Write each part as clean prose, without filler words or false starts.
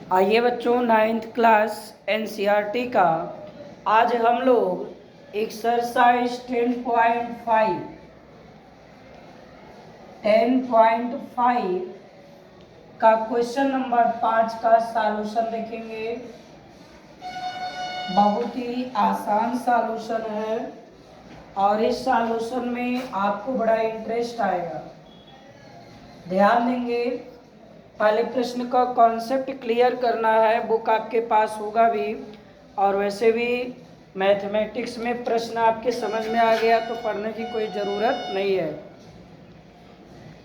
आइए बच्चों, 9th class NCERT का आज हम लोग एक्सरसाइज 10.5 का क्वेश्चन नंबर 5 का सॉल्यूशन देखेंगे। बहुत ही आसान सॉल्यूशन है और इस सॉल्यूशन में आपको बड़ा इंटरेस्ट आएगा। ध्यान देंगे, पहले प्रश्न का कॉन्सेप्ट क्लियर करना है। बुक आपके पास होगा भी, और वैसे भी मैथमेटिक्स में प्रश्न आपके समझ में आ गया तो पढ़ने की कोई ज़रूरत नहीं है।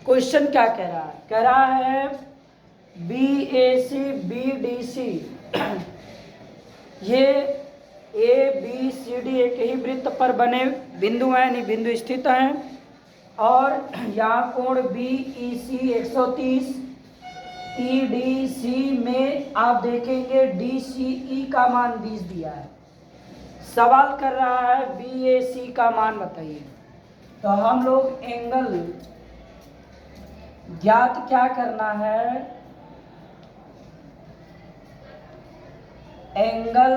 क्वेश्चन क्या कह रहा है? कह रहा है BAC BDC ये ABCD एक ही वृत्त पर बने बिंदु हैं, यानी बिंदु स्थित हैं, और यहाँ कोण BEC 130, EDC में आप देखेंगे DCE का मान 20 दिया है। सवाल कर रहा है BAC का मान बताइए। तो हम लोग एंगल ज्ञात क्या करना है? एंगल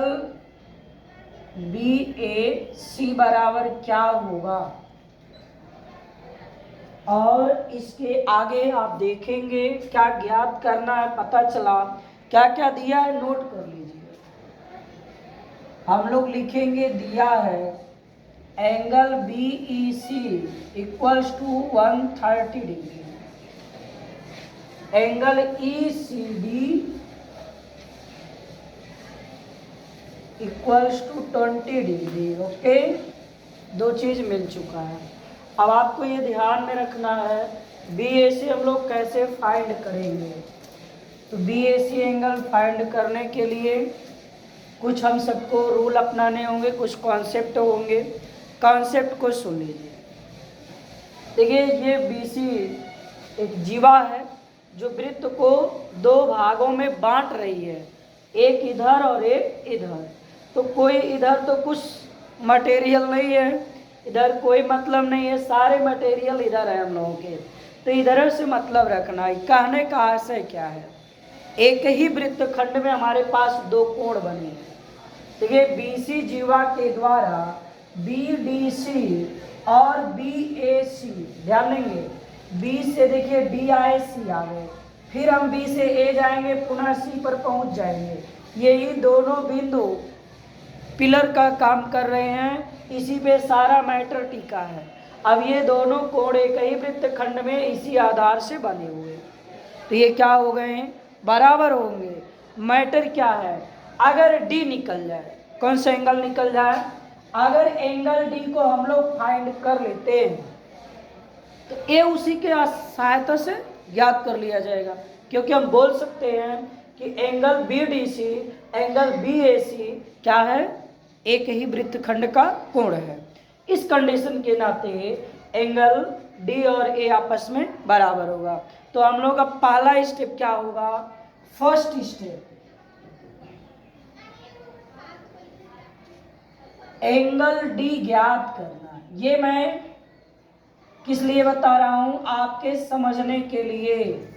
BAC बराबर क्या होगा, और इसके आगे आप देखेंगे क्या ज्ञात करना है। पता चला क्या क्या दिया है, नोट कर लीजिए। हम लोग लिखेंगे, दिया है angle BEC equals to 130 degree, angle ECD equals to 20 degree. Okay, दो चीज मिल चुका है। अब आपको ये ध्यान में रखना है BAC हम लोग कैसे फाइंड करेंगे। तो BAC एंगल फाइंड करने के लिए कुछ हम सबको रूल अपनाने होंगे, कुछ कॉन्सेप्ट होंगे। कॉन्सेप्ट को सुन लीजिए। देखिए, ये BC एक जीवा है जो वृत्त को दो भागों में बांट रही है, एक इधर और एक इधर। तो कोई इधर तो कुछ मटेरियल नहीं है, इधर कोई मतलब नहीं है, सारे मटेरियल इधर है हम लोगों के। तो इधर से मतलब रखना है। कहने का आशय क्या है? एक ही वृत्त खंड में हमारे पास दो कोण बने हैं। देखिए, BC जीवा के द्वारा BDC और BAC, ध्यान देंगे, B से देखिए D आए, C आ गए, फिर हम B से A जाएंगे, पुनः C पर पहुंच जाएंगे। यही दोनों बिंदु पिलर का काम कर रहे हैं, इसी पे सारा मैटर टिका है। अब ये दोनों कोण एक ही वृत्त खंड में इसी आधार से बने हुए, तो ये क्या हो गए हैं? बराबर होंगे। मैटर क्या है? अगर D निकल जाए, कौन सा एंगल निकल जाए? अगर एंगल D को हम लोग फाइंड कर लेते हैं तो A उसी के सहायता से ज्ञात कर लिया जाएगा, क्योंकि हम बोल सकते हैं कि एंगल BDC एंगल BAC क्या है? एक ही वृत्तखंड का कोण है। इस कंडीशन के नाते एंगल D और A आपस में बराबर होगा। तो हम लोग का पहला स्टेप क्या होगा? फर्स्ट स्टेप, एंगल D ज्ञात करना। ये मैं किस लिए बता रहा हूं? आपके समझने के लिए।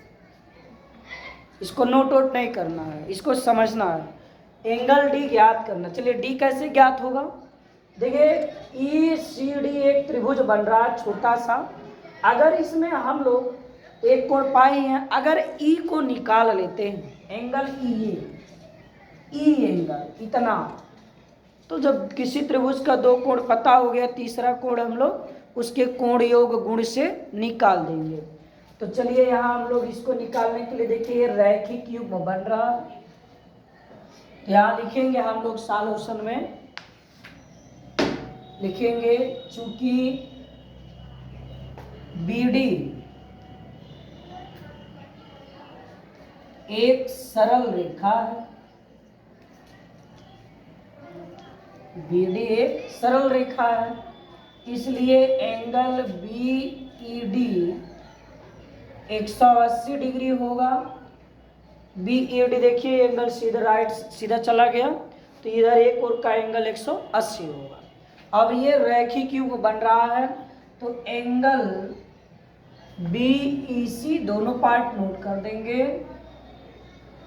इसको नोट आउट नहीं करना है, इसको समझना है। एंगल D ज्ञात करना। चलिए, D कैसे ज्ञात होगा? देखिए, ECD एक त्रिभुज बन रहा है छोटा सा। अगर इसमें हम लोग एक कोण पाए हैं, अगर E को निकाल लेते हैं, एंगल E एंगल इतना, तो जब किसी त्रिभुज का दो कोण पता हो गया, तीसरा कोण हम लोग उसके कोण योग गुण से निकाल देंगे। तो चलिए, यहाँ हम लोग इसको निकालने के लिए देखिए रैखिक युग्म बन रहा है। यहाँ लिखेंगे हम लोग सॉल्यूशन में, लिखेंगे चूंकि BD एक सरल रेखा है, BD एक सरल रेखा है, इसलिए एंगल BED 180 डिग्री होगा। BED देखिए एंगल सीधा राइट सीधा चला गया, तो इधर एक और का एंगल 180 होगा। अब ये रैखिक युग्म बन रहा है, तो एंगल BEC दोनों पार्ट नोट कर देंगे।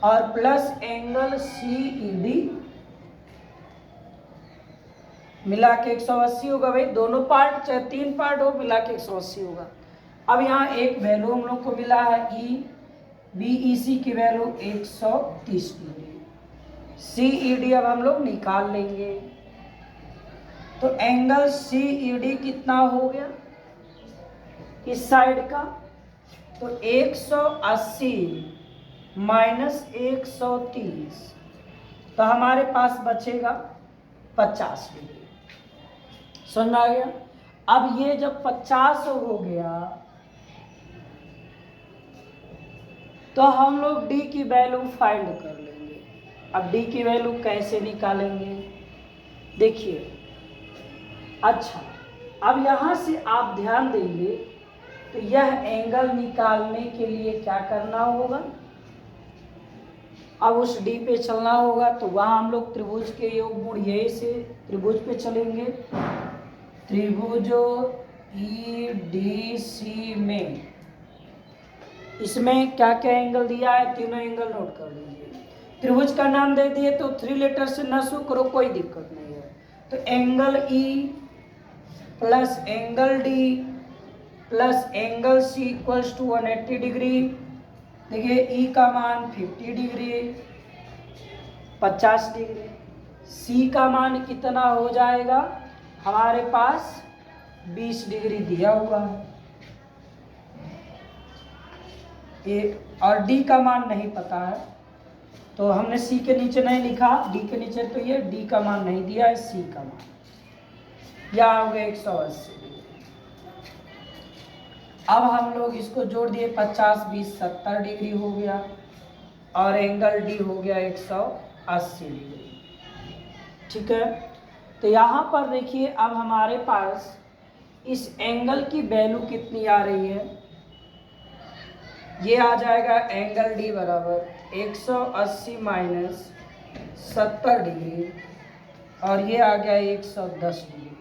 और प्लस एंगल CED मिला के 180 होगा। भाई दोनों पार्ट चाहे 3 पार्ट हो मिला के 180 होगा। अब यहाँ एक वैल्यू हम लोग को मिला है BEC की वैल्यू 130 डिग्री। CED अब हम लोग निकाल लेंगे। तो एंगल CED कितना हो गया इस साइड का, तो 180 माइनस 130, तो हमारे पास बचेगा 50 डिग्री। समझ में आ गया। अब ये जब 50 हो गया तो हम लोग D की वैल्यू फाइंड कर लेंगे। अब D की वैल्यू कैसे निकालेंगे देखिए। अच्छा, अब यहाँ से आप ध्यान देंगे तो यह एंगल निकालने के लिए क्या करना होगा, अब उस D पे चलना होगा। तो वहाँ हम लोग त्रिभुज के योग गुण ये से त्रिभुज पे चलेंगे। त्रिभुजो EDC में इसमें क्या क्या एंगल दिया है, तीनों एंगल नोट कर लीजिए। त्रिभुज का नाम दे दिए तो 3 लेटर से न शुरू करो, कोई दिक्कत नहीं है। तो angle E plus angle D plus angle C equals to 180 degree. देखिए E का मान 50 डिग्री 50 डिग्री, C का मान कितना हो जाएगा हमारे पास 20 डिग्री दिया हुआ है ये, और D का मान नहीं पता है तो हमने C के नीचे नहीं लिखा, D के नीचे, तो ये D का मान नहीं दिया है, C का मान या हो गया 180। अब हम लोग इसको जोड़ दिए, 50 20 70 डिग्री हो गया और एंगल D हो गया 180 डिग्री। ठीक है, तो यहाँ पर देखिए अब हमारे पास इस एंगल की वैल्यू कितनी आ रही है, ये आ जाएगा एंगल D बराबर 180 माइनस 70 डिग्री और ये आ गया 110 डिग्री।